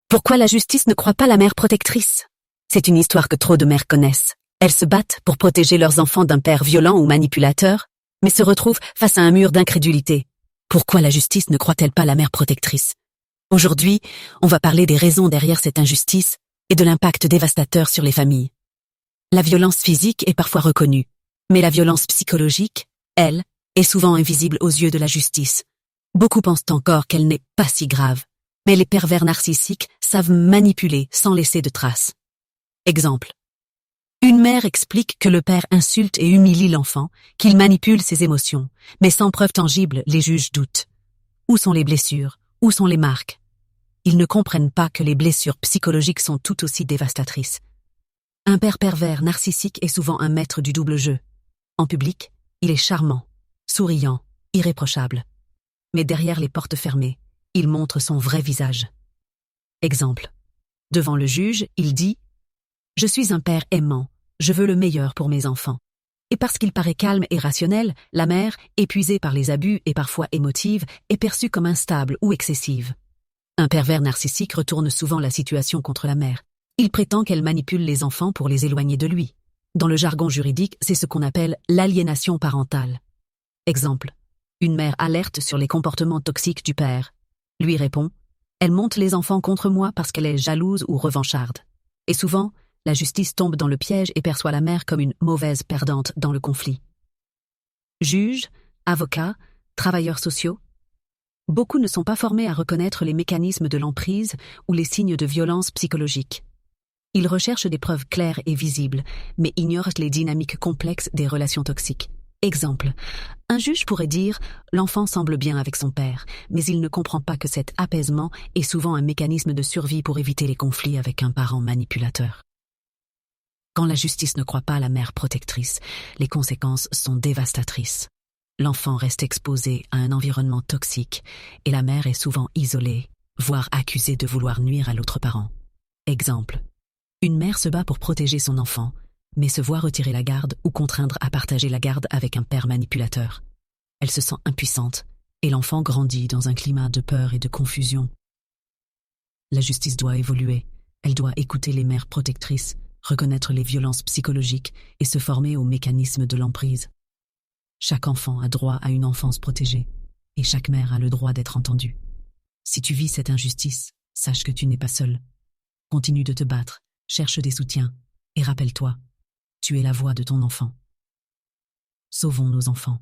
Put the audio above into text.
Pourquoi la justice ne croit pas la mère protectrice? C'est une histoire que trop de mères connaissent. Elles se battent pour protéger leurs enfants d'un père violent ou manipulateur, mais se retrouvent face à un mur d'incrédulité. Pourquoi la justice ne croit-elle pas la mère protectrice? Aujourd'hui, on va parler des raisons derrière cette injustice et de l'impact dévastateur sur les familles. La violence physique est parfois reconnue, mais la violence psychologique, elle, est souvent invisible aux yeux de la justice. Beaucoup pensent encore qu'elle n'est pas si grave, mais les pervers narcissiques savent manipuler sans laisser de traces. Exemple. Une mère explique que le père insulte et humilie l'enfant, qu'il manipule ses émotions, mais sans preuve tangible, les juges doutent. Où sont les blessures? Où sont les marques? Ils ne comprennent pas que les blessures psychologiques sont tout aussi dévastatrices. Un père pervers narcissique est souvent un maître du double jeu. En public, il est charmant, souriant, irréprochable. Mais derrière les portes fermées, il montre son vrai visage. Exemple. Devant le juge, il dit « Je suis un père aimant, je veux le meilleur pour mes enfants. » Et parce qu'il paraît calme et rationnel, la mère, épuisée par les abus et parfois émotive, est perçue comme instable ou excessive. Un pervers narcissique retourne souvent la situation contre la mère. Il prétend qu'elle manipule les enfants pour les éloigner de lui. Dans le jargon juridique, c'est ce qu'on appelle l'aliénation parentale. Exemple. Une mère alerte sur les comportements toxiques du père. Lui répond « Elle monte les enfants contre moi parce qu'elle est jalouse ou revancharde. » Et souvent, la justice tombe dans le piège et perçoit la mère comme une mauvaise perdante dans le conflit. Juges, avocats, travailleurs sociaux. Beaucoup ne sont pas formés à reconnaître les mécanismes de l'emprise ou les signes de violence psychologique. Ils recherchent des preuves claires et visibles, mais ignorent les dynamiques complexes des relations toxiques. Exemple. Un juge pourrait dire « L'enfant semble bien avec son père », mais il ne comprend pas que cet apaisement est souvent un mécanisme de survie pour éviter les conflits avec un parent manipulateur. Quand la justice ne croit pas la mère protectrice, les conséquences sont dévastatrices. L'enfant reste exposé à un environnement toxique et la mère est souvent isolée, voire accusée de vouloir nuire à l'autre parent. Exemple. Une mère se bat pour protéger son enfant, mais se voit retirer la garde ou contraindre à partager la garde avec un père manipulateur. Elle se sent impuissante et l'enfant grandit dans un climat de peur et de confusion. La justice doit évoluer, elle doit écouter les mères protectrices, reconnaître les violences psychologiques et se former aux mécanismes de l'emprise. Chaque enfant a droit à une enfance protégée, et chaque mère a le droit d'être entendue. Si tu vis cette injustice, sache que tu n'es pas seul. Continue de te battre, cherche des soutiens, et rappelle-toi, tu es la voix de ton enfant. Sauvons nos enfants.